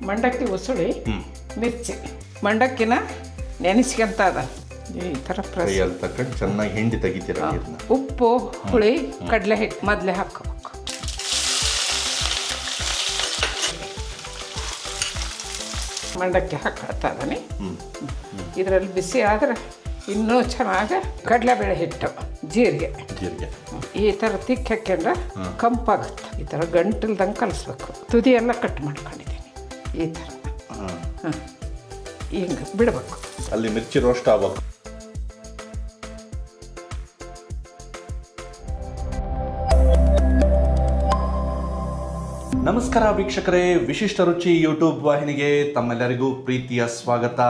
ಮಂಡಕ್ಕಿ ಉಸುಳಿ ಮಿರ್ಚಿ ಮಂಡಕ್ಕಿನ ನೆನೆಸ್ಕೊಂತ ಅದ ಈ ಥರ ತಕೊಂಡು ಚೆನ್ನಾಗಿ ಹಿಂಡಿ ತೆಗಿತೀರ. ಉಪ್ಪು ಹುಳಿ ಕಡಲೆ ಹಿಟ್ಟು ಮೊದಲೇ ಹಾಕೋಬೇಕು. ಮಂಡಕ್ಕಿ ಹಾಕ್ತಾ ಇದ್ದಾನೆ. ಇದರಲ್ಲಿ ಬಿಸಿ ಆದರೆ ಇನ್ನೂ ಚೆನ್ನಾಗಿ ಕಡಲೆಬೇಳೆ ಹಿಟ್ಟು ಜೀರಿಗೆ ಈ ಥರ ತಿಕ್ಕಿ ಹಾಕ್ಯಂಡ್ರೆ ಕಂಪಾಗುತ್ತೆ. ಈ ಥರ ಗಂಟಲ್ದಂಗೆ ಕಲಿಸ್ಬೇಕು. ತುದಿ ಎಲ್ಲ ಕಟ್ ಮಾಡ್ಕೊಂಡಿದ್ದೀನಿ ಈ ಥರ. ಹಿಂಗೆ ಬಿಡಬೇಕು. ಅಲ್ಲಿ ಮಿರ್ಚಿ ರೋಸ್ಟ್ ಆಗಬೇಕು. ನಮಸ್ಕಾರ ವೀಕ್ಷಕರೇ, ವಿಶಿಷ್ಟ ರುಚಿ ಯೂಟ್ಯೂಬ್ ವಾಹಿನಿಗೆ ತಮ್ಮೆಲ್ಲರಿಗೂ ಪ್ರೀತಿಯ ಸ್ವಾಗತ.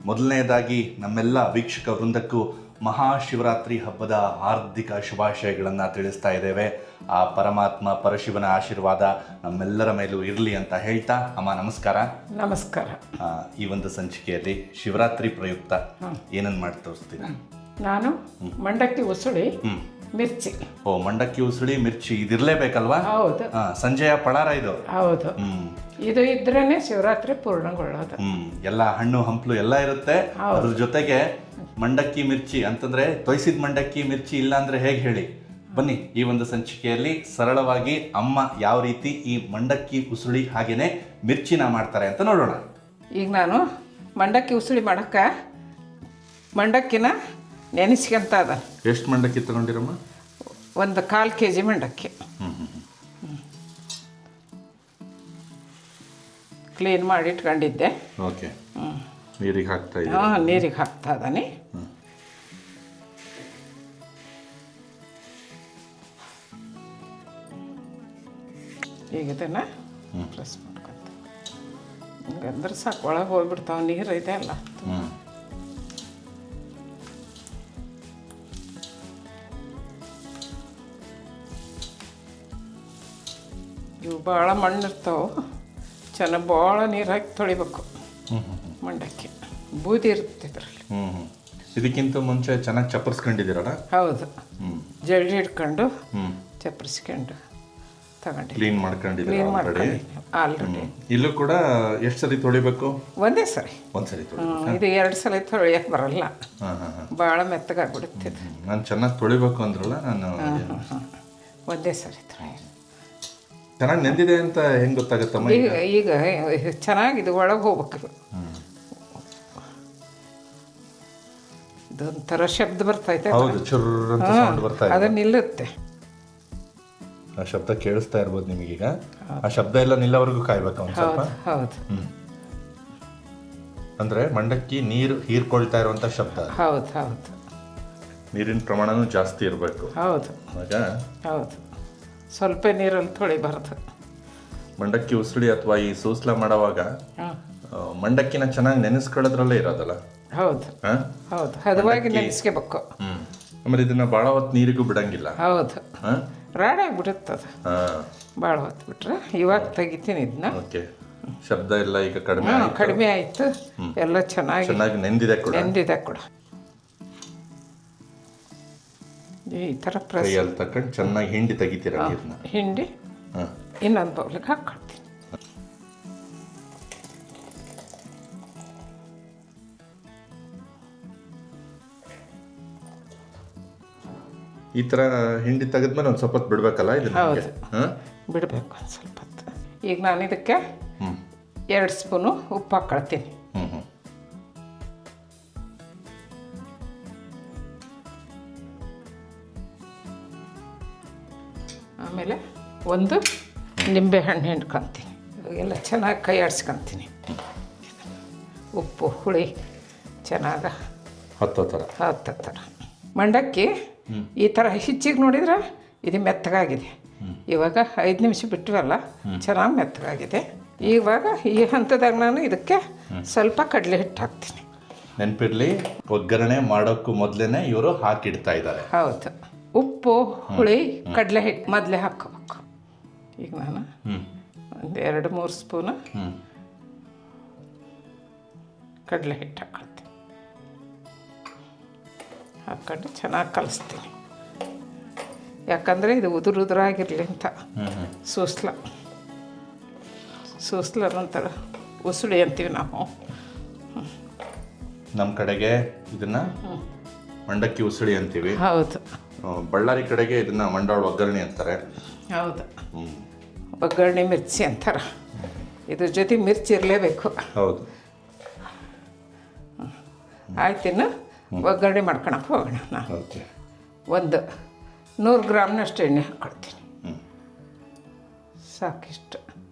ಮೊದಲನೇದಾಗಿ ನಮ್ಮೆಲ್ಲ ವೀಕ್ಷಕ ವೃಂದಕ್ಕೂ ಮಹಾಶಿವರಾತ್ರಿ ಹಬ್ಬದ ಹಾರ್ದಿಕ ಶುಭಾಶಯಗಳನ್ನು ತಿಳಿಸ್ತಾ ಇದ್ದೇವೆ. ಆ ಪರಮಾತ್ಮ ಪರಶಿವನ ಆಶೀರ್ವಾದ ನಮ್ಮೆಲ್ಲರ ಮೇಲೂ ಇರಲಿ ಅಂತ ಹೇಳ್ತಾ, ಅಮ್ಮ ನಮಸ್ಕಾರ. ನಮಸ್ಕಾರ. ಈ ಒಂದು ಸಂಚಿಕೆಯಲ್ಲಿ ಶಿವರಾತ್ರಿ ಪ್ರಯುಕ್ತ ಏನನ್ನು ಮಾಡಿ ತೋರಿಸ್ತೀನಿ? ನಾನು ಮಂಡಕ್ಕಿ ಉಸುಳಿ ಮಿರ್ಚಿ. ಮಂಡಕ್ಕಿ ಉಸುಳಿ ಮಿರ್ಚಿ ಇದಿರ್ಲೇಬೇಕಲ್ವಾ? ಹೌದು. ಸಂಜೆಯ ಪಳಾರ ಇದು. ಹೌದು. ಇದು ಇದ್ರೇನೆ ಶಿವರಾತ್ರಿ ಪೂರ್ಣಗೊಳ್ಳೋದು. ಎಲ್ಲ ಹಣ್ಣು ಹಂಪಲು ಎಲ್ಲ ಇರುತ್ತೆ. ಅದ್ರ ಜೊತೆಗೆ ಮಂಡಕ್ಕಿ ಮಿರ್ಚಿ ಅಂತಂದ್ರೆ ತೊಯ್ಸಿದ ಮಂಡಕ್ಕಿ ಮಿರ್ಚಿ ಇಲ್ಲ ಅಂದ್ರೆ ಹೇಗೆ ಹೇಳಿ? ಬನ್ನಿ, ಈ ಒಂದು ಸಂಚಿಕೆಯಲ್ಲಿ ಸರಳವಾಗಿ ಅಮ್ಮ ಯಾವ ರೀತಿ ಈ ಮಂಡಕ್ಕಿ ಉಸುಳಿ ಹಾಗೇನೆ ಮಿರ್ಚಿನ ಮಾಡ್ತಾರೆ ಅಂತ ನೋಡೋಣ. ಈಗ ನಾನು ಮಂಡಕ್ಕಿ ಉಸುಳಿ ಮಾಡಕ್ಕೆ ಮಂಡಕ್ಕಿನ ನೆನೆಸ್ಕೊಂತ ಅದ. ಎಷ್ಟು ಮಂಡಕ್ಕಿ ತಗೊಂಡಿರಮ್ಮ? ಒಂದು 1/4 kg ಮಂಡಕ್ಕಿ ಕ್ಲೀನ್ ಮಾಡಿ ಇಟ್ಕೊಂಡಿದ್ದೆ. ಓಕೆ. ನೀರಿಗೆ ಹಾಕ್ತಾ ಇದ್ದೆ. ನೀರಿಗೆ ಹಾಕ್ತಾ ಇದ್ದಾನೆ. ಈಗ ಇದನ್ನು ಪ್ರೆಸ್ ಮಾಡ್ಕೊಂತ ಹಿಂಗಂದ್ರೆ ಸಾಕು, ಒಳಗೆ ಹೋಗ್ಬಿಡ್ತಾವೆ. ನೀರು ಇದೆ ಅಲ್ಲ. ಇವು ಭಾಳ ಮಣ್ಣಿರ್ತಾವೆ. ಚೆನ್ನಾಗಿ ಭಾಳ ನೀರು ಹಾಕಿ ತೊಳಿಬೇಕು ಮಂಡಕ್ಕಿ. ಬೂದಿ ಇರುತ್ತೆ ಇದರಲ್ಲಿ. ಇದಕ್ಕಿಂತ ಮುಂಚೆ ಚೆನ್ನಾಗಿ ಚಪ್ಪರ್ಸ್ಕೊಂಡಿದ್ದೀರಲ್ಲ? ಹೌದು. ಜಲ್ದಿ ಹಿಡ್ಕೊಂಡು ಚಪ್ಪರಿಸ್ಕೊಂಡು ತಗೊಂಡು ಕ್ಲೀನ್ ಮಾಡ್ಕೊಂಡಿದ್ದೀರಿ ಆಲ್ರೆಡಿ. ಇಲ್ಲೂ ಕೂಡ ಎಷ್ಟು ಸರಿ ತೊಳಿಬೇಕು? ಒಂದೇ ಸರಿ. ಒಂದ್ಸರಿ ಇದು 2 ಸಲ ತೊಳಿಯಕ್ಕೆ ಬರಲ್ಲ, ಭಾಳ ಮೆತ್ತಗಾಗ್ಬಿಡುತ್ತೆ. ನಾನು ಚೆನ್ನಾಗಿ ತೊಳಿಬೇಕು ಅಂದ್ರಲ್ಲ, ನಾನು ಒಂದೇ ಸರಿ ತೊಳಿ. ಚೆನ್ನಾಗಿ ನೆಂದಿದೆ ಅಂತ ಹೆಂಗೆ ಗೊತ್ತಾಗುತ್ತಮ್ಮ? ಈಗ ಚೆನ್ನಾಗಿದೆ, ಒಳಗೆ ಹೋಗ್ಬೇಕು. ಇದೊಂಥರ ಶಬ್ದ ಬರ್ತೈತೆ. ಹೌದು, ಚುರ್ರ್ ಅಂತ ಸೌಂಡ್ ಬರ್ತಾ ಇದೆ. ಅದು ನಿಲ್ಲುತ್ತೆ. ಆ ಶಬ್ದ ಕೇಳಿಸ್ತಾ ಇರ್ಬೋದು ನಿಮಗೀಗ. ಆ ಶಬ್ದ ಎಲ್ಲ ನಿಲ್ಲವರೆಗೂ ಕಾಯ್ಬೇಕು ಒಂದು ಸ್ವಲ್ಪ. ಹೌದು. ಅಂದ್ರೆ ಮಂಡಕ್ಕಿ ನೀರು ಹೀರ್ಕೊಳ್ತಾ ಇರುವಂತ ಶಬ್ದ. ಹೌದು ಹೌದು. ನೀರಿನ ಪ್ರಮಾಣನೂ ಜಾಸ್ತಿ ಇರಬೇಕು. ಹೌದು. ಆಗ ಹೌದು, ಸ್ವಲ್ಪ ನೀರಲ್ಲಿ ತೊಳಿಬಾರ್ದು. ಮಂಡಕ್ಕಿ ಉಸುಳಿ ಅಥವಾ ಈ ಸೂಸ್ಲ ಮಾಡುವಾಗ ಮಂಡಕ್ಕಿನ ಚೆನ್ನಾಗಿ ನೆನೆಸ್ಕೊಳ್ಳೋದ್ರಲ್ಲೇ ಇರೋದಲ್ಲ? ಹೌದು ಹೌದು, ಹದವಾಗಿ ನೆನೆಸ್ಕೋಬೇಕು. ಆಮೇಲೆ ಇದನ್ನ ಭಾಳ ಹೊತ್ತು ನೀರಿಗೂ ಬಿಡಂಗಿಲ್ಲ. ಹೌದು, ರಾಡಾಗ್ಬಿಡುತ್ತದ ಭಾಳ ಹೊತ್ತು ಬಿಟ್ರೆ. ಇವಾಗ ತೆಗಿತೀನಿ ಇದನ್ನ. ಓಕೆ. ಶಬ್ದ ಎಲ್ಲ ಈಗ ಕಡಿಮೆ ಆಯಿತು. ಎಲ್ಲ ಚೆನ್ನಾಗಿ ನೆಂದಿದೆ ಕೂಡ. ಈ ಥರ ಪ್ರೆಸ್ ತಕೊಂಡು ಚೆನ್ನಾಗಿ ಹಿಂಡಿ ತೆಗಿತೀರ. ಹಿಂಡಿ ಇನ್ನೊಂದು ಬೌಲಿಗೆ ಹಾಕ್ಕೊಳ್ತೀನಿ. ಈ ಥರ ಹಿಂಡಿ ತೆಗೆದ್ಮೇಲೆ ಒಂದು ಸ್ವಲ್ಪ ಹೊತ್ತು ಬಿಡಬೇಕಲ್ಲ ಇದನ್ನ? ಹೌದು, ಬಿಡಬೇಕು ಒಂದು ಸ್ವಲ್ಪ ಹೊತ್ತು. ಈಗ ನಾನು ಇದಕ್ಕೆ 2 ಸ್ಪೂನು ಉಪ್ಪು ಹಾಕ್ಕೊಳ್ತೀನಿ. ಆಮೇಲೆ ಒಂದು ನಿಂಬೆ ಹಣ್ಣು ಹಿಂಡ್ಕೊತೀನಿ. ಎಲ್ಲ ಚೆನ್ನಾಗಿ ಕೈ ಆಡಿಸ್ಕೊತೀನಿ. ಉಪ್ಪು ಹುಳಿ ಚೆನ್ನಾಗಿ ಹತ್ತೋ ಥರ. ಮಂಡಕ್ಕಿ ಈ ಥರ ಹಿಚ್ಚಿಗೆ ನೋಡಿದ್ರೆ ಇದು ಮೆತ್ತಗಾಗಿದೆ. ಇವಾಗ 5 ನಿಮಿಷ ಬಿಟ್ಟವಲ್ಲ, ಚೆನ್ನಾಗಿ ಮೆತ್ತಗಾಗಿದೆ. ಇವಾಗ ಈ ಹಂತದಾಗ ನಾನು ಇದಕ್ಕೆ ಸ್ವಲ್ಪ ಕಡಲೆ ಹಿಟ್ಟು ಹಾಕ್ತೀನಿ. ನೆನಪಿರಲಿ, ಒಗ್ಗರಣೆ ಮಾಡೋಕ್ಕೂ ಮೊದಲೇ ಇವರು ಹಾಕಿಡ್ತಾ ಇದ್ದಾರೆ. ಹೌದು. ಉಪ್ಪು ಹುಳಿ ಕಡಲೆ ಹಿಟ್ಟು ಮೊದಲೇ ಹಾಕ್ಕೋಬೇಕು. ಈಗ ನಾನು ಒಂದು 2-3 ಸ್ಪೂನು ಕಡಲೆ ಹಿಟ್ಟು ಹಾಕ್ಕೊಳ್ತೀನಿ. ಹಾಕ್ಕೊಂಡು ಚೆನ್ನಾಗಿ ಕಲಿಸ್ತೀನಿ. ಯಾಕಂದರೆ ಇದು ಉದುರಾಗಿರಲಿ ಅಂತ. ಸೂಸ್ಲ ನಂತರ ಉಸುಳಿ ಅಂತೀವಿ ನಾವು. ನಮ್ಮ ಕಡೆಗೆ ಇದನ್ನು ಮಂಡಕ್ಕಿ ಉಸುಳಿ ಅಂತೀವಿ. ಹೌದು. ಬಳ್ಳಾರಿ ಕಡೆಗೆ ಇದನ್ನು ಮಂಡಾಳ ಒಗ್ಗರಣೆ ಅಂತಾರೆ. ಹೌದು, ಒಗ್ಗರಣೆ ಮಿರ್ಚಿ ಅಂತಾರೆ. ಇದ್ರ ಜೊತೆ ಮಿರ್ಚಿ ಇರಲೇಬೇಕು. ಹೌದು. ಆಯ್ತಿನ್ನು ಒಗ್ಗರಣೆ ಮಾಡ್ಕೊಳಕ್ಕೆ ಹೋಗೋಣ. ನಾನು ಓಕೆ. ಒಂದು 100 ಗ್ರಾಮ್ನಷ್ಟು ಎಣ್ಣೆ ಹಾಕ್ಕೊಳ್ತೀನಿ. ಸಾಕಿಷ್ಟು.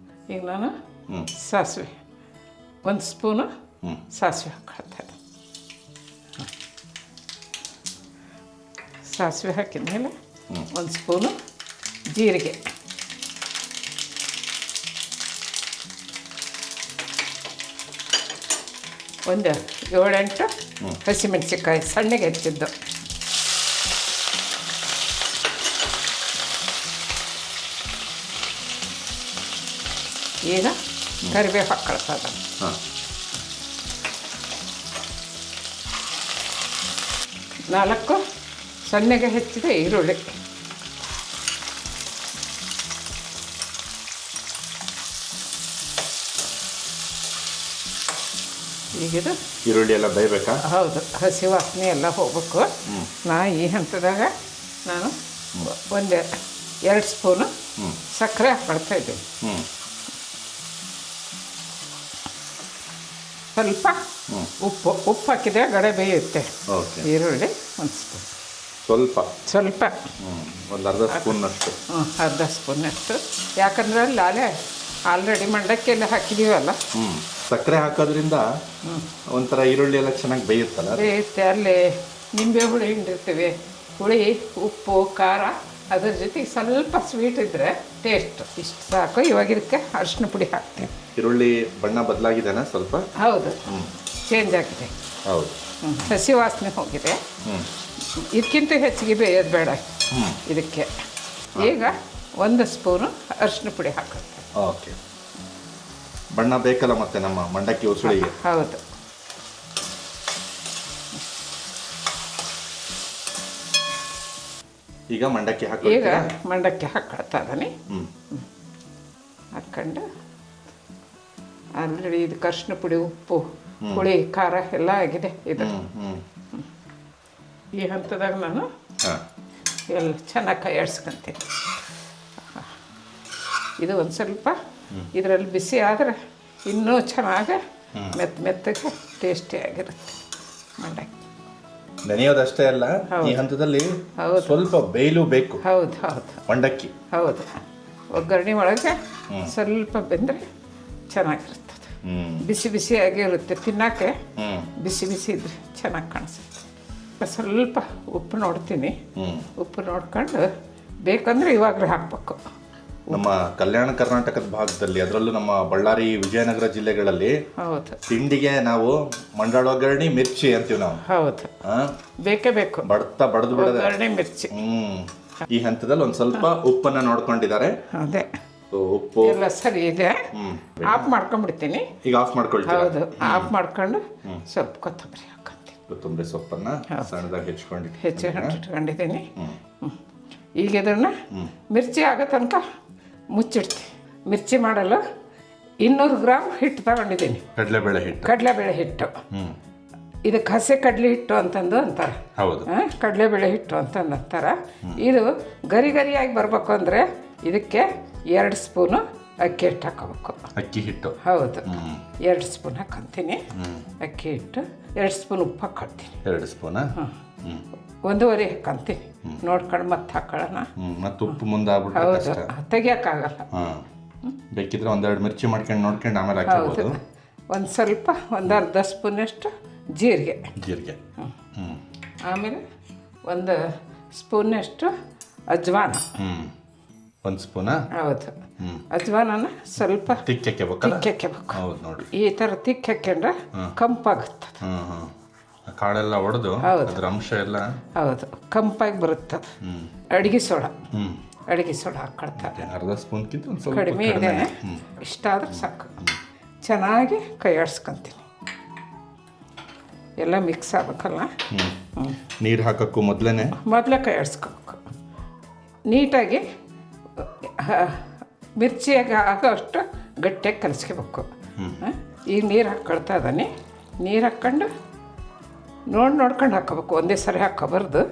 ಈಗ ನಾನು ಸಾಸಿವೆ 1 ಸ್ಪೂನು ಸಾಸಿವೆ ಹಾಕ್ಕೊಳ್ತೇನೆ. ಸಾಸಿವೆ ಹಾಕಿದ ಮೇಲೆ 1 ಸ್ಪೂನು ಜೀರಿಗೆ, ಒಂದು 7-8 ಹಸಿಮೆಣಸಿನ್ಕಾಯಿ ಸಣ್ಣಗೆ ಹೆಚ್ಚಿದ್ದು, ಈಗ ಕರಿಬೇವು ಹಾಕ್ಕೊಳ್ತದ. 4 ಸಣ್ಣಗೆ ಹೆಚ್ಚಿದ ಈರುಳ್ಳಿ, ಈಗಿದು ಈರುಳ್ಳಿ ಎಲ್ಲ ಬೇಯಬೇಕಾ? ಹೌದು, ಹಸಿ ವಾಸನೆ ಎಲ್ಲ ಹೋಗ್ಬೇಕು. ಈ ಹಂತದಾಗ ನಾನು ಒಂದು 2 ಸ್ಪೂನು ಸಕ್ಕರೆ ಹಾಕ್ಕೊಳ್ತಾ ಇದ್ದೀನಿ. ಸ್ವಲ್ಪ ಉಪ್ಪು ಹಾಕಿದ್ರೆ ಗಡೆ ಬೇಯುತ್ತೆ. ಈರುಳ್ಳಿ 1 ಸ್ಪೂನ್, ಸ್ವಲ್ಪ ಒಂದು ಅರ್ಧ ಸ್ಪೂನ್ನಷ್ಟು. ಅರ್ಧ ಸ್ಪೂನಷ್ಟು. ಯಾಕಂದ್ರೆ ಅಲ್ಲಿ ಆಲ್ರೆಡಿ ಮಂಡಕ್ಕೆಲ್ಲ ಹಾಕಿದ್ದೀವಲ್ಲ. ಸಕ್ಕರೆ ಹಾಕೋದ್ರಿಂದ ಒಂಥರ ಈರುಳ್ಳಿ ಎಲ್ಲ ಚೆನ್ನಾಗಿ ಬೇಯುತ್ತಲ್ಲ. ಬೇಯುತ್ತೆ. ಅಲ್ಲಿ ನಿಂಬೆ ಹುಳಿ ಹಿಂಡಿರ್ತೀವಿ, ಹುಳಿ, ಉಪ್ಪು, ಖಾರ, ಅದ್ರ ಜೊತೆಗೆ ಸ್ವಲ್ಪ ಸ್ವೀಟ್ ಇದ್ದರೆ ಟೇಸ್ಟ್. ಇಷ್ಟು ಸಾಕು. ಇವಾಗ ಇದಕ್ಕೆ ಅರಿಶಿನ ಪುಡಿ ಹಾಕ್ತೀವಿ. ಈರುಳ್ಳಿ ಬಣ್ಣ ಬದಲಾಗಿದೆನಾ ಸ್ವಲ್ಪ? ಹೌದು, ಚೇಂಜ್ ಆಗಿದೆ. ಹೌದು, ಹಸಿ ವಾಸನೆ ಹೋಗಿದೆ. ಇದಕ್ಕಿಂತ ಹೆಚ್ಚಿಗೆ ಬೇಯೋದು ಬೇಡ ಇದಕ್ಕೆ. ಈಗ 1 ಸ್ಪೂನು ಅರಿಶಿನ ಪುಡಿ ಹಾಕುತ್ತೆ. ಓಕೆ. ಬಣ್ಣ ಬೇಕಲ್ಲ ಮತ್ತೆ ನಮ್ಮ ಮಂಡಕ್ಕಿ ಉಸುಳಿಗೆ. ಹೌದು. ಈಗ ಮಂಡಕ್ಕಿ ಹಾಕ್ಕೊಳ್ತಾ ಇದ್ದಾನೆ. ಹಾಕ್ಕೊಂಡು ಆಲ್ರೆಡಿ ಇದಕ್ಕೆ ಅರಿಶಿನ ಪುಡಿ, ಉಪ್ಪು, ಹುಳಿ, ಖಾರ ಎಲ್ಲ ಆಗಿದೆ. ಇದು ಈ ಹಂತದಾಗ ನಾನು ಎಲ್ಲ ಚೆನ್ನಾಗಿ ಕೈಯಾಡ್ಸ್ಕೊಂತೀನಿ. ಇದು ಒಂದು ಸ್ವಲ್ಪ ಇದರಲ್ಲಿ ಬಿಸಿ ಆದರೆ ಇನ್ನೂ ಚೆನ್ನಾಗಿ ಮೆತ್ತಗೆ ಟೇಸ್ಟಿಯಾಗಿರುತ್ತೆ ಮಂಡಕ್ಕಿ. ನೆನೆಯೋದಷ್ಟೇ ಅಲ್ಲ, ಈ ಹಂತದಲ್ಲಿ ಸ್ವಲ್ಪ ಬೇಯಲು ಬೇಕು. ಹೌದು, ಮಂಡಕ್ಕಿ. ಹೌದು. ಒಗ್ಗರಣೆ ಒಳಗೆ ಸ್ವಲ್ಪ ಬೆಂದರೆ ಚೆನ್ನಾಗಿರ್ತದೆ. ಬಿಸಿ ಬಿಸಿಯಾಗಿರುತ್ತೆ ತಿನ್ನೋಕ್ಕೆ. ಬಿಸಿ ಬಿಸಿ ಇದ್ರೆ ಚೆನ್ನಾಗಿ ಕಾಣಿಸುತ್ತೆ. ಸ್ವಲ್ಪ ಉಪ್ಪು ನೋಡ್ತೀನಿ. ಉಪ್ಪು ನೋಡ್ಕೊಂಡು ಬೇಕಂದ್ರೆ ಇವಾಗಲೇ ಹಾಕ್ಬೇಕು. ನಮ್ಮ ಕಲ್ಯಾಣ ಕರ್ನಾಟಕದ ಭಾಗದಲ್ಲಿ, ಅದರಲ್ಲೂ ನಮ್ಮ ಬಳ್ಳಾರಿ, ವಿಜಯನಗರ ಜಿಲ್ಲೆಗಳಲ್ಲಿ ಹೌದು ತಿಂಡಿಗೆ ನಾವು ಮಂಡಾಳ ಒಗ್ಗರಣೆ ಮಿರ್ಚಿ ಅಂತೀವಿ ನಾವು. ಹೌದು, ಬೇಕೇ ಬೇಕು. ಬಡದು ಬಿಡೋದು ಒಗ್ಗರಣೆ ಮಿರ್ಚಿ. ಈ ಹಂತದಲ್ಲಿ ಒಂದು ಸ್ವಲ್ಪ ಉಪ್ಪನ್ನ ನೋಡ್ಕೊಂಡಿದ್ದಾರೆ. ಅದೇ ಉಪ್ಪು ಎಲ್ಲ ಸರಿ ಇದೆ. ಆಫ್ ಮಾಡ್ಕೊಂಡ್ಬಿಡ್ತೀನಿ. ಈಗ ಆಫ್ ಮಾಡ್ಕೊಳ್ತೀನಿ. ಹೌದು, ಆಫ್ ಮಾಡ್ಕೊಂಡು ಸ್ವಲ್ಪ ಕೊತ್ತಂಬರಿ ಹಾಕೊಂತೀನಿ. ಕೊತ್ತಂಬರಿ ಸೊಪ್ಪನ್ನ ಸಣ್ಣದಾಗಿ ಹೆಚ್ಚಿಟ್ಕೊಂಡಿದ್ದೀನಿ. ಈಗ ಇದನ್ನು ಮಿರ್ಚಿ ಆಗೋ ತನಕ ಮುಚ್ಚಿಡ್ತೀನಿ. ಮಿರ್ಚಿ ಮಾಡಲು 200 ಗ್ರಾಮ್ ಹಿಟ್ಟು ತಗೊಂಡಿದ್ದೀನಿ. ಕಡಲೆಬೇಳೆ ಹಿಟ್ಟು. ಇದಕ್ಕೆ ಹಸಿ ಕಡಲೆ ಹಿಟ್ಟು ಅಂತಂದು ಅಂತಾರೆ. ಕಡಲೆಬೇಳೆ ಹಿಟ್ಟು ಅಂತಂದು ಅಂತಾರೆ. ಇದು ಗರಿ ಗರಿಯಾಗಿ ಬರಬೇಕು ಅಂದರೆ ಇದಕ್ಕೆ 2 ಸ್ಪೂನು ಅಕ್ಕಿ ಹಿಟ್ಟು ಹಾಕೋಬೇಕು. ಅಕ್ಕಿ ಹಿಟ್ಟು. ಹೌದು, 2 ಸ್ಪೂನ್ ಹಾಕೊಂತೀನಿ ಅಕ್ಕಿ ಹಿಟ್ಟು. 2 ಸ್ಪೂನ್ ಉಪ್ಪು ಹಾಕ್ಕೊಳ್ತೀನಿ. 2 ಸ್ಪೂನ್. 1.5 ಹಾಕೊಂತೀನಿ. ನೋಡ್ಕೊಂಡು ಮತ್ತೆ ಹಾಕೊಳ್ಳೋಣ. ಮತ್ತೆ ಉಪ್ಪು ಮುಂದೆ ಹೌದು, ತೆಗಿಯೋಕ್ಕಾಗಲ್ಲ. ಬೇಕಿದ್ರೆ 1-2 ಮಿರ್ಚಿ ಮಾಡ್ಕೊಂಡು ನೋಡ್ಕೊಂಡು ಆಮೇಲೆ ಹಾಕಬಹುದು. ಒಂದು ಸ್ವಲ್ಪ ಒಂದು ಅರ್ಧ ಸ್ಪೂನಷ್ಟು ಜೀರಿಗೆ. ಆಮೇಲೆ 1 ಸ್ಪೂನಷ್ಟು ಅಜ್ವಾನ. 1 ಸ್ಪೂನ. ಹೌದು, ಅಜ್ವಾನನ ಸ್ವಲ್ಪ ತಿಕ್ಕಬೇಕು. ನೋಡಿ, ಈ ಥರ ತಿಕ್ಕಿ ಹಾಕ್ಕೊಂಡ್ರೆ ಕಂಪಾಗುತ್ತೆ. ಕಾಳೆಲ್ಲ ಒಡೆದು ಅದರ ಅಂಶ ಎಲ್ಲ ಹೌದು ಕಂಪಾಗಿ ಬರುತ್ತೆ. ಅಡುಗೆ ಸೋಡಾ ಹಾಕ್ಕೊಳ್ತಾರೆ. ಅರ್ಧ ಸ್ಪೂನ್ಗಿಂತ ಒಂದು ಸ್ವಲ್ಪ ಕಡಿಮೆ ಇದೆ. ಇಷ್ಟ ಆದ್ರೆ ಸಾಕು. ಚೆನ್ನಾಗಿ ಕೈ ಆಡಿಸ್ಕೊತೀನಿ. ಎಲ್ಲ ಮಿಕ್ಸ್ ಆಗಬೇಕಲ್ಲ. ನೀರು ಹಾಕೋಕ್ಕೂ ಮೊದಲೇ ಕೈ ಆಡಿಸ್ಕೋಬೇಕು ನೀಟಾಗಿ. ಮಿರ್ಚಿಯಾಗಿ ಆಗೋಷ್ಟು ಗಟ್ಟಿಯಾಗಿ ಕಲಿಸ್ಕೋಬೇಕು. ಈಗ ನೀರು ಹಾಕ್ಕೊಳ್ತಾ ಇದ್ದಾನೆ. ನೀರು ಹಾಕ್ಕೊಂಡು ನೋಡ್ಕೊಂಡು ಹಾಕ್ಕೋಬೇಕು. ಒಂದೇ ಸರಿ ಹಾಕ್ಕೋಬಾರ್ದು,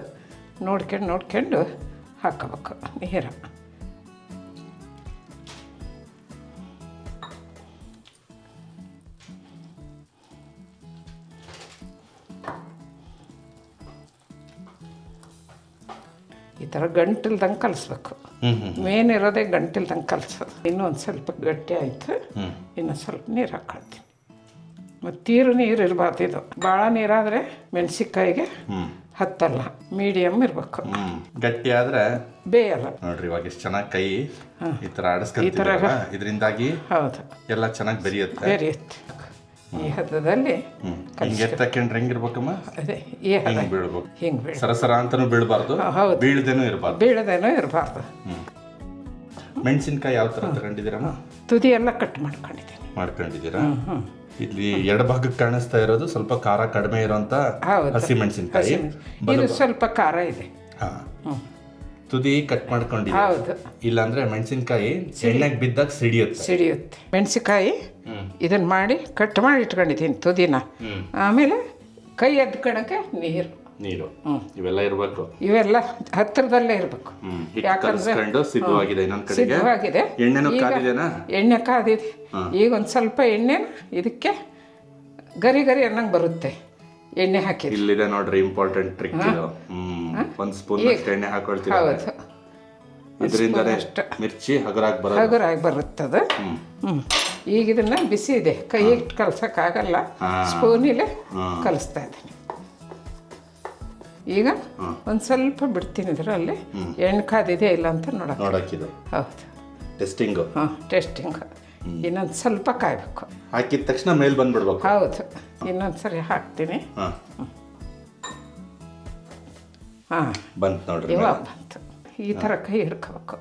ನೋಡ್ಕೊಂಡು ಹಾಕ್ಕೋಬೇಕು ನೀರು. ಈ ಥರ ಗಂಟಿಲ್ದಂಗೆ ಕಲಿಸ್ಬೇಕು. ಮೇನ್ ಇರೋದೇ ಗಂಟಿಲ್ದಂಗೆ ಕಲಿಸೋದು. ಇನ್ನೊಂದು ಸ್ವಲ್ಪ ಗಟ್ಟಿ ಆಯಿತು, ಇನ್ನು ಸ್ವಲ್ಪ ನೀರು ಹಾಕ್ಕೊಳ್ತೀನಿ. ಮತ್ತು ನೀರು ಇರಬಾರ್ದು. ಇದು ಭಾಳ ನೀರಾದರೆ ಮೆಣಸಿನ್ಕಾಯಿಗೆ ಹತ್ತಲ್ಲ, ಮೀಡಿಯಮ್ ಇರಬೇಕು. ಗಟ್ಟಿ ಆದ್ರೆ ಬೇಯಲ್ಲ. ನೋಡ್ರಿ ಇವಾಗ ಎಷ್ಟು ಚೆನ್ನಾಗಿ ಕೈ ಈ ಥರ ಆಡಿಸ್ಕೊಳ್ತೀರಲ್ಲ, ಇದರಿಂದಾಗಿ ಹೌದು ಎಲ್ಲ ಚೆನ್ನಾಗಿ ಬೆರೆಯುತ್ತೆ. ಈ ಹದದಲ್ಲಿ ಹಿಂಗೆ ತಕೊಂಡ್ರೆ ಹೆಂಗಿರ್ಬೇಕಮ್ಮ? ಅದೇ ಈ ಹದ ಹಿಂಗೆ ಬೀಳ್ಬೇಕು. ಹಿಂಗೆ ಸರಸರ ಅಂತಾನು ಬೀಳಬಾರ್ದು, ಹೌದು, ಬೀಳದೇನೂ ಇರಬಾರ್ದು. ಮೆಣಸಿನ್ಕಾಯಿ ಯಾವ ಥರ ತಗೊಂಡಿದ್ದೀರಮ್ಮ? ತುದಿ ಎಲ್ಲ ಕಟ್ ಮಾಡ್ಕೊಂಡಿದ್ದೀರಾ? ಇಲ್ಲಿ ಎಡಭಾಗಕ್ಕೆ ಕಾಣಿಸ್ತಾ ಇರೋದು ಸ್ವಲ್ಪ ಖಾರ ಕಡಿಮೆ ಇರೋಂಥ ಹಸಿ ಮೆಣಸಿನ್ಕಾಯಿ. ಇದು ಸ್ವಲ್ಪ ಖಾರ ಇದೆ. ತುದಿ ಕಟ್ ಮಾಡ್ಕೊಂಡಿದ್ದೀವಿ. ಹೌದು, ಇಲ್ಲಾಂದ್ರೆ ಮೆಣಸಿನ್ಕಾಯಿ ಎಣ್ಣೆಗೆ ಬಿದ್ದಾಗ ಸಿಡಿಯುತ್ತೆ. ಮೆಣಸಿನ್ಕಾಯಿ ಇದನ್ನ ಮಾಡಿ ಕಟ್ ಮಾಡಿ ಇಟ್ಕೊಂಡಿದ್ದೀನಿ ತುದಿನ. ಆಮೇಲೆ ಕೈ ಎದ್ಕೊಳಕ್ಕೆ ನೀರು ಇವೆಲ್ಲ ಇರಬೇಕು. ಇವೆಲ್ಲ ಹತ್ತಿರದಲ್ಲೇ ಇರಬೇಕು. ಯಾಕಂದ್ರೆ ಸಿದ್ಧವಾಗಿದೆ. ಎಣ್ಣೆ ಕಾದಿದೆ. ಈಗ ಒಂದು ಸ್ವಲ್ಪ ಎಣ್ಣೆ ಇದಕ್ಕೆ ಗರಿ ಅನ್ನಂಗೆ ಬರುತ್ತೆ. ಎಣ್ಣೆ ಹಾಕಿದ್ರೆ ಇಲ್ಲಿದೆ ನೋಡ್ರಿ ಇಂಪಾರ್ಟೆಂಟ್ ಟ್ರಿಕ್. ಒಂದು ಸ್ಪೂನ್ ಎಣ್ಣೆ ಹಾಕೊಳ್ತೀವಿ. ಹೌದು, ಇದರಿಂದನೇ ಮಿರ್ಚಿ ಹಗುರಾಗಿ ಬರುತ್ತದೆ. ಈಗ ಇದನ್ನ ಬಿಸಿ ಇದೆ, ಕೈ ಇಟ್ಟು ಕಲ್ಸಕ್ಕಾಗಲ್ಲ, ಸ್ಪೂನಿಲೆ ಕಲಿಸ್ತಾ ಇದ್ದೀನಿ. ಈಗ ಒಂದು ಸ್ವಲ್ಪ ಬಿಡ್ತೀನಿ ಇದರಲ್ಲಿ, ಎಣ್ಣೆ ಕಾದಿದೆ ಇಲ್ಲ ಅಂತ ನೋಡೋಕ್ಕಿದೆ. ಹೌದು, ಟೆಸ್ಟಿಂಗ್. ಇನ್ನೊಂದು ಸ್ವಲ್ಪ ಕಾಯಬೇಕು. ಹಾಕಿದ ತಕ್ಷಣ ಮೇಲೆ ಬಂದ್ಬಿಡ್ಬೇಕು. ಹೌದು, ಇನ್ನೊಂದು ಸರಿ ಹಾಕ್ತೀನಿ. ಬಂತು ನೋಡ್ರಿ, ಇವಾಗ ಬಂತು. ಈ ಥರ ಕೈ ಹಿಡ್ಕೋಬೇಕು.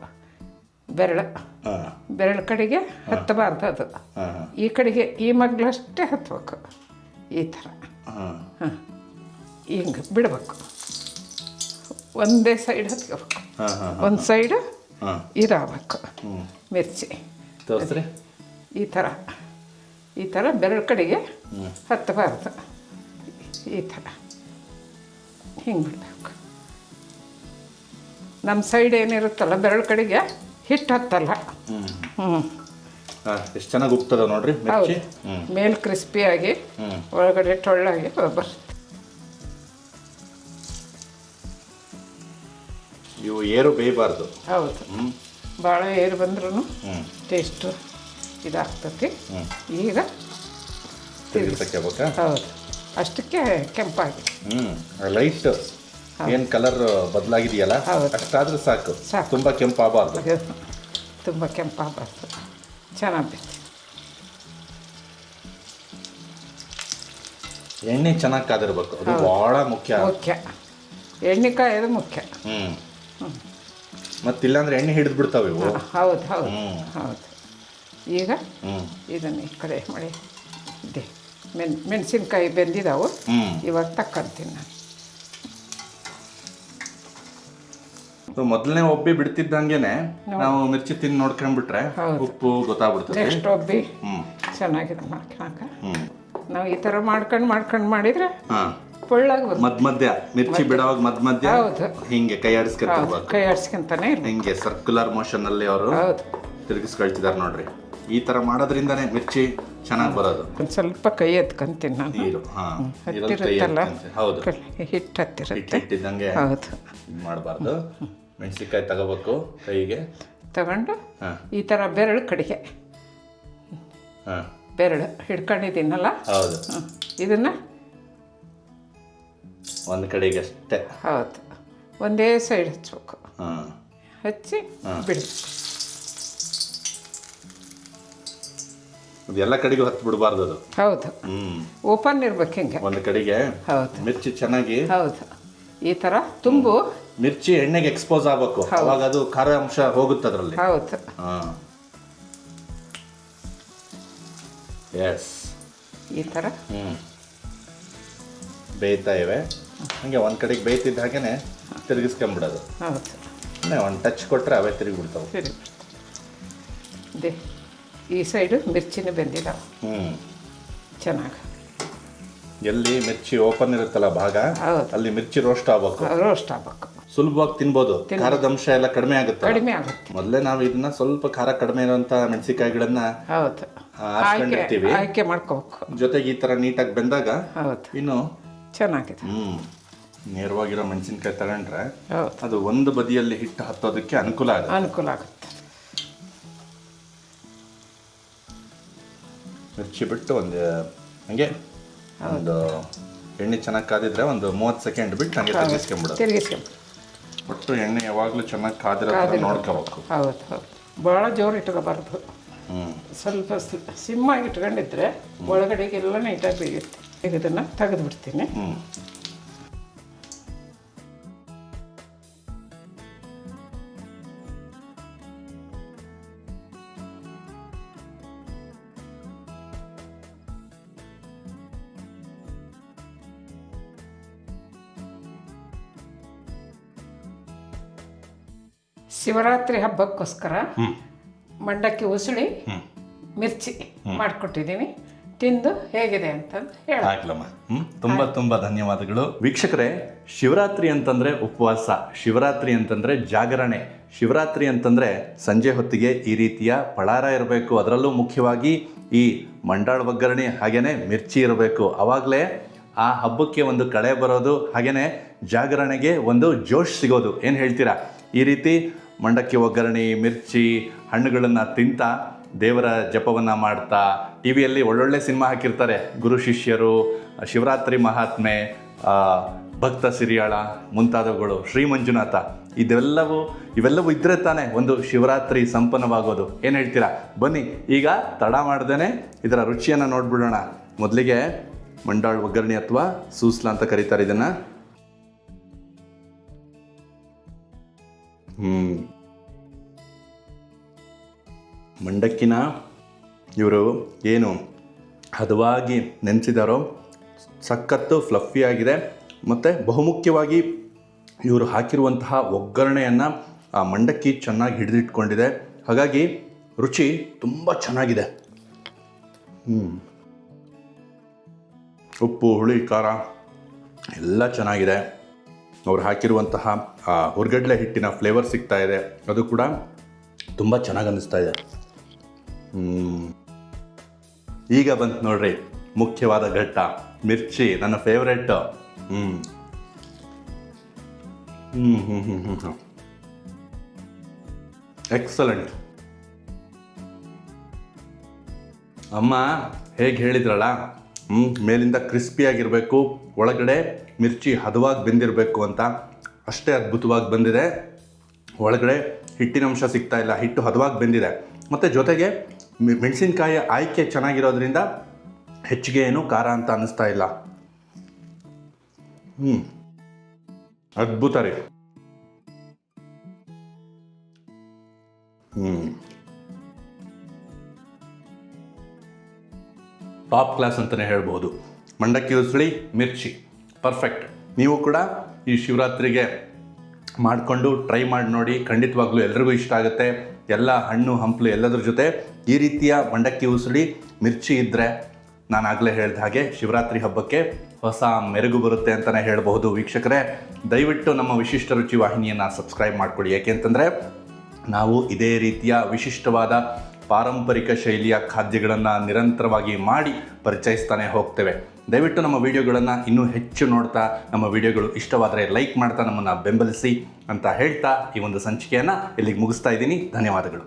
ಬೆರಳು ಕಡೆಗೆ ಹತ್ತಬಾರ್ದು, ಅದು ಈ ಕಡೆಗೆ ಈ ಮಗ್ಲಷ್ಟೇ ಹತ್ಬೇಕು. ಈ ಥರ ಹಿಂಗೆ ಬಿಡಬೇಕು. ಒಂದೇ ಸೈಡ್ ಹತ್ಕೋಬೇಕು, ಒಂದು ಸೈಡ್ ಇದಾಗಬೇಕು ಮಿರ್ಚಿ. ಈ ಥರ ಬೆರಳು ಕಡೆಗೆ ಹತ್ತಬಾರ್ದು. ಈ ಥರ ಹಿಂಗೆ ಬಿಡಬೇಕು. ನಮ್ಮ ಸೈಡ್ ಏನಿರುತ್ತಲ್ಲ ಬೆರಳು ಕಡೆಗೆ ಹಿಟ್ಟು ಹತ್ತಲ್ಲ. ಎಷ್ಟು ಚೆನ್ನಾಗಿ ಉಪ್ತದ ನೋಡ್ರಿ. ಹೌದು, ಮೇಲೆ ಕ್ರಿಸ್ಪಿಯಾಗಿ ಒಳಗಡೆ ಟೊಳ್ಳಾಗಿ ಬರುತ್ತೆ. ಇವು ಏರು ಬೇಯಬಾರ್ದು. ಹೌದು, ಭಾಳ ಏರು ಬಂದ್ರೂ ಟೇಸ್ಟು ಇದಾಗ್ತತಿ. ಈಗ ಹೌದು, ಅಷ್ಟಕ್ಕೆ ಕೆಂಪಾಗಿ ಲೈಟ್ ಏನು ಕಲರ್ ಬದಲಾಗಿದೆಯಲ್ಲ, ಅಷ್ಟಾದ್ರೂ ಸಾಕು. ತುಂಬ ಕೆಂಪಾಗಬಾರ್ದು. ತುಂಬ ಕೆಂಪಾಗಬಾರ್ದು, ಚೆನ್ನಾಗಿ. ಎಣ್ಣೆ ಚೆನ್ನಾಗಿ ಕಾದಿರ್ಬೇಕು, ಅದು ಭಾಳ ಮುಖ್ಯ. ಎಣ್ಣೆ ಕಾಯೋದು ಮುಖ್ಯ. ಮತ್ತಿಲ್ಲಾಂದ್ರೆ ಎಣ್ಣೆ ಹಿಡಿದು ಬಿಡ್ತಾವೆ ಇವು. ಹೌದು. ಈಗ ಇದನ್ನು ಈ ಕಡೆ ಮಾಡಿ ಇದೆ. ಮೆಣಸಿನ್ಕಾಯಿ ಬೆಂದಿದ್ದಾವು, ಇವಾಗ ತಕ್ಕಂತೀನಿ ನಾನು. ಮೊದಲನೇ ಒಬ್ಬಿ ಬಿಡ್ತಿದ್ದಂಗೆನೆ ನಾವು ಮಿರ್ಚಿ ತಿಂದು ನೋಡ್ಕೊಂಡ್ಬಿಟ್ರೆ ಉಪ್ಪು ಗೊತ್ತಾಗ್ಬಿಡ್ತದೆ. ನೆಕ್ಸ್ಟ್ ಒಬ್ಬಿ ಚೆನ್ನಾಗಿದೆ ಮಾಡ್ಕೊಳಕ. ನಾವು ಈ ಥರ ಮಾಡ್ಕೊಂಡು ಮಾಡಿದ್ರೆ ಒಳ್ಳಾಗ ಮಧ್ಯ ಮಿರ್ಚಿ ಬಿಡುವಾಗ ಮಧ್ಯ ಹಿಂಗೆ ಕೈ ಆಡಿಸ್ಕೊಂತಾನೆ ಹಿಂಗೆ ಸರ್ಕ್ಯುಲರ್ ಮೋಷನ್ ಅಲ್ಲಿ ಅವರು ತಿರುಗಿಸ್ಕೊಳ್ತಿದ್ದಾರೆ ನೋಡ್ರಿ. ಈ ತರ ಮಾಡೋದ್ರಿಂದಾನೇ ಮಿರ್ಚಿ ಚೆನ್ನಾಗಿ ಬರೋದು. ಒಂದು ಸ್ವಲ್ಪ ಕೈ ಎತ್ಕೊಂತೀನಿ ನಾನು. ಹತ್ತಿರುತ್ತಲ್ಲ, ಹಿಟ್ಟು ಹತ್ತಿರುತ್ತೆ. ಹೌದು, ಮಾಡಬಾರ್ದು. ಮೆಣಸಿನ್ಕಾಯಿ ತಗೋಬೇಕು, ಕೈಗೆ ತಗೊಂಡು ಈ ಥರ ಬೆರಳು ಕಡೆಗೆ ಬೆರಳು ಹಿಡ್ಕೊಂಡಿದ್ದೀನಲ್ಲ, ಹೌದು, ಇದನ್ನ ಒಂದು ಕಡೆಗೆ ಅಷ್ಟೇ. ಹೌದು, ಒಂದೇ ಸೈಡ್ ಹಚ್ಬೇಕು. ಹಚ್ಚಿ ಬಿಡಬೇಕು. ಎಲ್ಲ ಕಡೆಗೂ ಹತ್ತು ಬಿಡಬಾರ್ದು ಅದು. ಹೌದು, ಓಪನ್ ಇರ್ಬೇಕು ಹಿಂಗೆ ಒಂದು ಕಡೆಗೆ. ಹೌದು, ಮಿರ್ಚಿ ಚೆನ್ನಾಗಿ. ಹೌದು, ಈ ಥರ ತುಂಬು ಮಿರ್ಚಿ ಎಣ್ಣೆಗೆ ಎಕ್ಸ್ಪೋಸ್ ಆಗಬೇಕು, ಅವಾಗ ಅದು ಖಾರ ಅಂಶ ಹೋಗುತ್ತೆ ಅದರಲ್ಲಿ. ಹೌದು, ಎಸ್, ಈ ಥರ ಬೇಯ್ತಾ ಇವೆ. ಹಂಗೆ ಒಂದು ಕಡೆಗೆ ಬೇಯ್ತಿದ್ದ ಹಾಗೇನೆ ತಿರುಗಿಸ್ಕೊಂಬಿಡೋದು. ಹೌದು, ಒಂದು ಟಚ್ ಕೊಟ್ಟರೆ ಅವೇ ತಿರುಗಿಬಿಡ್ತಾವೆ. ಈ ಸೈಡು ಮಿರ್ಚಿನ ಬೆಂದಿಲ್ಲ. ಚೆನ್ನಾಗಿ. ಎಲ್ಲಿ ಮಿರ್ಚಿ ಓಪನ್ ಇರುತ್ತಲ್ಲ ಭಾಗ, ಹೌದು. ಅಲ್ಲಿ ಮಿರ್ಚಿ ರೋಸ್ಟ್ ಆಗ್ಬೇಕು, ರೋಸ್ಟ್ ಆಗ್ಬೇಕು. ಸುಲಭವಾಗಿ ತಿನ್ಬೋದು. ಖಾರದ ಅಂಶ ಎಲ್ಲ ಕಡಿಮೆ ಆಗುತ್ತೆ. ಕಡಿಮೆ ಆಗುತ್ತೆ. ಮೊದಲೇ ನಾವು ಇದನ್ನ ಸ್ವಲ್ಪ ಖಾರ ಕಡಿಮೆ ಇರುವಂತ ಮೆಣಸಿನಕಾಯಿಗಳನ್ನ ಹೌದು, ಹಾಕೊಂಡಿರ್ತೀವಿ. ಆಯ್ಕೆ ಮಾಡ್ಕೋಬೇಕು. ಜೊತೆಗೆ ಈ ತರ ನೀಟಾಗಿ ಬೆಂದಾಗ ಹೌದು, ಇನ್ನು ಚೆನ್ನಾಗಿದೆ. ನೇರವಾಗಿರೋ ಮೆಣಸಿನ್ಕಾಯಿ ತಗೊಂಡ್ರೆ ಹೌದು, ಅದು ಒಂದು ಬದಿಯಲ್ಲಿ ಹಿಟ್ಟು ಹತ್ತೋದಕ್ಕೆ ಅನುಕೂಲ ಆಗುತ್ತೆ. ಮಿರ್ಚಿ ಬಿಟ್ಟು ಒಂದು ಹಂಗೆ ಒಂದು ಎಣ್ಣೆ ಚೆನ್ನಾಗಿ ಕಾದಿದ್ರೆ ಒಂದು 30 ಸೆಕೆಂಡ್ ಬಿಟ್ಟು ಹಂಗೆ ತಿರುಗಿಸ್ಕೊಂಬಿಡೋದು. ಒಟ್ಟು ಎಣ್ಣೆ ಯಾವಾಗಲೂ ಚೆನ್ನಾಗಿ ಕಾದಿರೋ ಥರ ನೋಡ್ಕೋಬೇಕು. ಹೌದು ಹೌದು, ಭಾಳ ಜೋರು ಇಟ್ಕೋಬಾರ್ದು. ಸ್ವಲ್ಪ ಸಿಮ್ಮಾಗಿ ಇಟ್ಕೊಂಡಿದ್ರೆ ಒಳಗಡೆಗೆಲ್ಲ ನೀಟಾಗಿ ಬೇಯುತ್ತೆ. ಈಗ ಇದನ್ನು ತೆಗೆದು ಬಿಡ್ತೀನಿ. ಶಿವರಾತ್ರಿ ಹಬ್ಬಕ್ಕೋಸ್ಕರ ಮಂಡಕ್ಕಿ ಉಸುಳಿ ಮಿರ್ಚಿ ಮಾಡಿಕೊಟ್ಟಿದ್ದೀನಿ. ತಿಂದು ಹೇಗಿದೆ ಅಂತಂದು ಹೇಳಕ್ಲಮ್ಮ. ತುಂಬ ಧನ್ಯವಾದಗಳು ವೀಕ್ಷಕರೇ. ಶಿವರಾತ್ರಿ ಅಂತಂದರೆ ಉಪವಾಸ, ಶಿವರಾತ್ರಿ ಅಂತಂದರೆ ಜಾಗರಣೆ, ಶಿವರಾತ್ರಿ ಅಂತಂದರೆ ಸಂಜೆ ಹೊತ್ತಿಗೆ ಈ ರೀತಿಯ ಫಳಾರ ಇರಬೇಕು. ಅದರಲ್ಲೂ ಮುಖ್ಯವಾಗಿ ಈ ಮಂಡಾಳ ಒಗ್ಗರಣೆ ಹಾಗೆಯೇ ಮಿರ್ಚಿ ಇರಬೇಕು. ಆವಾಗಲೇ ಆ ಹಬ್ಬಕ್ಕೆ ಒಂದು ಕಳೆ ಬರೋದು, ಹಾಗೆಯೇ ಜಾಗರಣೆಗೆ ಒಂದು ಜೋಶ್ ಸಿಗೋದು. ಏನು ಹೇಳ್ತೀರಾ? ಈ ರೀತಿ ಮಂಡಕ್ಕಿ ಒಗ್ಗರಣೆ, ಮಿರ್ಚಿ, ಹಣ್ಣುಗಳನ್ನು ತಿಂತಾ ದೇವರ ಜಪವನ್ನು ಮಾಡ್ತಾ, ಟಿ ವಿಯಲ್ಲಿ ಒಳ್ಳೊಳ್ಳೆ ಸಿನಿಮಾ ಹಾಕಿರ್ತಾರೆ, ಗುರು ಶಿಷ್ಯರು, ಶಿವರಾತ್ರಿ ಮಹಾತ್ಮೆ, ಭಕ್ತ ಸಿರಿಯಾಳ ಮುಂತಾದವುಗಳು, ಶ್ರೀ ಮಂಜುನಾಥ, ಇವೆಲ್ಲವೂ ಇದ್ದರೆ ತಾನೇ ಒಂದು ಶಿವರಾತ್ರಿ ಸಂಪನ್ನವಾಗೋದು. ಏನು ಹೇಳ್ತೀರಾ? ಬನ್ನಿ ಈಗ ತಡ ಮಾಡ್ದೇ ಇದರ ರುಚಿಯನ್ನು ನೋಡ್ಬಿಡೋಣ. ಮೊದಲಿಗೆ ಮಂಡಾಳ ಒಗ್ಗರಣೆ ಅಥವಾ ಸೂಸ್ಲ ಅಂತ ಕರೀತಾರೆ ಇದನ್ನು. ಮಂಡಕ್ಕಿನ ಇವರು ಏನು ಹದವಾಗಿ ನೆನೆಸಿದಾರೋ ಸಖತ್ತು ಫ್ಲಫಿ ಆಗಿದೆ. ಮತ್ತು ಬಹುಮುಖ್ಯವಾಗಿ ಇವರು ಹಾಕಿರುವಂತಹ ಒಗ್ಗರಣೆಯನ್ನು ಆ ಮಂಡಕ್ಕಿ ಚೆನ್ನಾಗಿ ಹಿಡಿದಿಟ್ಕೊಂಡಿದೆ. ಹಾಗಾಗಿ ರುಚಿ ತುಂಬ ಚೆನ್ನಾಗಿದೆ. ಉಪ್ಪು, ಹುಳಿ, ಖಾರ ಎಲ್ಲ ಚೆನ್ನಾಗಿದೆ. ಅವ್ರು ಹಾಕಿರುವಂತಹ ಹುರ್ಗಡ್ಲೆ ಹಿಟ್ಟಿನ ಫ್ಲೇವರ್ ಸಿಗ್ತಾ ಇದೆ, ಅದು ಕೂಡ ತುಂಬ ಚೆನ್ನಾಗಿ ಅನ್ನಿಸ್ತಾ ಇದೆ. ಈಗ ಬಂತು ನೋಡ್ರಿ ಮುಖ್ಯವಾದ ಘಟ್ಟ, ಮಿರ್ಚಿ, ನನ್ನ ಫೇವ್ರೆಟ್. ಎಕ್ಸಲೆಂಟ್. ಅಮ್ಮ ಹೇಗೆ ಹೇಳಿದ್ರಲ್ಲ, ಮೇಲಿಂದ ಕ್ರಿಸ್ಪಿಯಾಗಿರಬೇಕು, ಒಳಗಡೆ ಮಿರ್ಚಿ ಹದವಾಗಿ ಬೆಂದಿರಬೇಕು ಅಂತ. ಅಷ್ಟೇ ಅದ್ಭುತವಾಗಿ ಬಂದಿದೆ. ಒಳಗಡೆ ಹಿಟ್ಟಿನಂಶ ಸಿಗ್ತಾ ಇಲ್ಲ, ಹಿಟ್ಟು ಹದವಾಗಿ ಬೆಂದಿದೆ. ಮತ್ತು ಜೊತೆಗೆ ಮೆಣಸಿನ್ಕಾಯಿ ಆಯ್ಕೆ ಚೆನ್ನಾಗಿರೋದ್ರಿಂದ ಹೆಚ್ಚಿಗೆ ಏನು ಖಾರ ಅಂತ ಅನ್ನಿಸ್ತಾ ಇಲ್ಲ. ಅದ್ಭುತ ರೀ. ಟಾಪ್ ಕ್ಲಾಸ್ ಅಂತಲೇ ಹೇಳ್ಬೋದು. ಮಂಡಕ್ಕಿ ಉಸುಳಿ, ಮಿರ್ಚಿ ಪರ್ಫೆಕ್ಟ್. ನೀವು ಕೂಡ ಈ ಶಿವರಾತ್ರಿಗೆ ಮಾಡಿಕೊಂಡು ಟ್ರೈ ಮಾಡಿ ನೋಡಿ. ಖಂಡಿತವಾಗ್ಲೂ ಎಲ್ರಿಗೂ ಇಷ್ಟ ಆಗುತ್ತೆ. ಎಲ್ಲ ಹಣ್ಣು ಹಂಪಲು ಎಲ್ಲದ್ರ ಜೊತೆ ಈ ರೀತಿಯ ಮಂಡಕ್ಕಿ ಉಸುಳಿ, ಮಿರ್ಚಿ ಇದ್ದರೆ ನಾನು ಆಗಲೇ ಹೇಳಿದ ಹಾಗೆ ಶಿವರಾತ್ರಿ ಹಬ್ಬಕ್ಕೆ ಹೊಸ ಮೆರುಗು ಬರುತ್ತೆ ಅಂತಲೇ ಹೇಳಬಹುದು. ವೀಕ್ಷಕರೇ, ದಯವಿಟ್ಟು ನಮ್ಮ ವಿಶಿಷ್ಟ ರುಚಿ ವಾಹಿನಿಯನ್ನು ಸಬ್ಸ್ಕ್ರೈಬ್ ಮಾಡಿಕೊಡಿ. ಯಾಕೆಂತಂದರೆ ನಾವು ಇದೇ ರೀತಿಯ ವಿಶಿಷ್ಟವಾದ ಪಾರಂಪರಿಕ ಶೈಲಿಯ ಖಾದ್ಯಗಳನ್ನು ನಿರಂತರವಾಗಿ ಮಾಡಿ ಪರಿಚಯಿಸ್ತಾನೆ ಹೋಗ್ತೇವೆ. ದಯವಿಟ್ಟು ನಮ್ಮ ವಿಡಿಯೋಗಳನ್ನು ಇನ್ನೂ ಹೆಚ್ಚು ನೋಡ್ತಾ, ನಮ್ಮ ವಿಡಿಯೋಗಳು ಇಷ್ಟವಾದರೆ ಲೈಕ್ ಮಾಡ್ತಾ ನಮ್ಮನ್ನು ಬೆಂಬಲಿಸಿ ಅಂತ ಹೇಳ್ತಾ ಈ ಒಂದು ಸಂಚಿಕೆಯನ್ನು ಇಲ್ಲಿಗೆ ಮುಗಿಸ್ತಾ ಇದ್ದೀನಿ. ಧನ್ಯವಾದಗಳು.